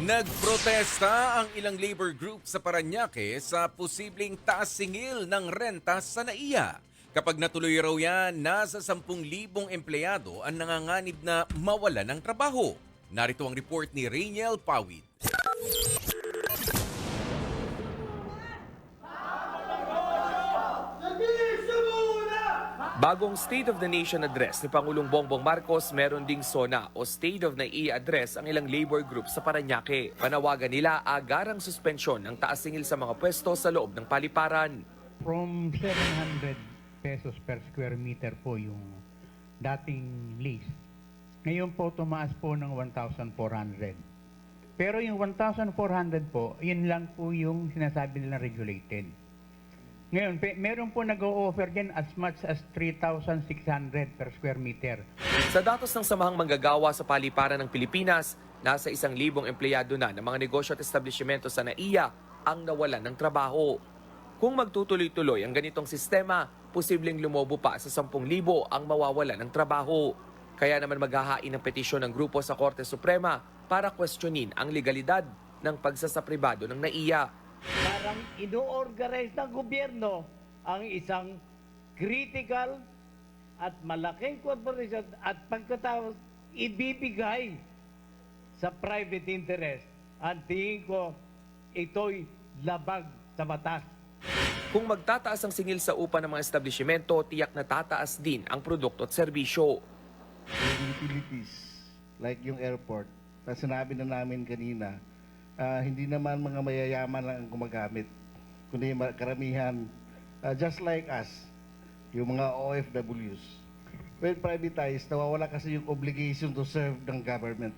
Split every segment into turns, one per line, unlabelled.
Nagprotesta ang ilang labor group sa Parañaque sa posibleng taas singil ng renta sa NAIA. Kapag natuloy raw yan, nasa 10,000 empleyado ang nanganganib na mawala ng trabaho. Narito ang report ni Rainiel Pawid.
Bagong State of the Nation address ni Pangulong Bongbong Marcos, meron ding SONA o State of NAIA address ang ilang labor group sa Parañaque. Panawagan nila agarang suspensyon ng taas singil sa mga pwesto sa loob ng paliparan.
From 700 pesos per square meter po yung dating lease. Ngayon po tumaas po ng 1,400. Pero yung 1,400 po, yun lang po yung sinasabi nilang regulated. Ngayon, meron po nag-o-offer din as much as 3,600 per square meter.
Sa datos ng Samahang Manggagawa sa Paliparan ng Pilipinas, nasa 1,000 empleyado na ng mga negosyo at establishmento sa NAIA ang nawalan ng trabaho. Kung magtutuloy-tuloy ang ganitong sistema, posibleng lumobo pa sa 10,000 ang mawawalan ng trabaho. Kaya naman maghahain ng petisyon ng grupo sa Korte Suprema para questionin ang legalidad ng pagsasapribado ng NAIA.
Parang ino-organize ng gobyerno ang isang critical at malaking corporation at pagkatapos ibibigay sa private interest. Ang tingin ko, ito'y labag sa batas.
Kung magtataas ang singil sa upa ng mga establishmento, tiyak na tataas din ang produkto at serbisyo.
Yung utilities, like yung airport, na sinabi na namin kanina, hindi naman mga mayayaman lang ang gumagamit, kundi karamihan, just like us, yung mga OFWs. When privatized, nawawala kasi yung obligation to serve ng government.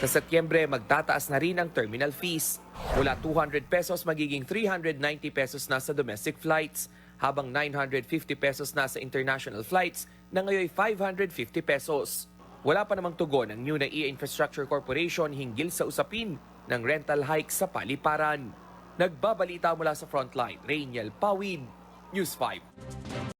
Sa Setyembre, magtataas na rin ang terminal fees. Mula 200 pesos magiging 390 pesos na sa domestic flights, habang 950 pesos na sa international flights na ngayon 550 pesos. Wala pa namang tugon ang New NAIA Infrastructure Corporation hinggil sa usapin ng rental hike sa paliparan. Nagbabalita mula sa Frontline, Rainiel Pawid, News 5.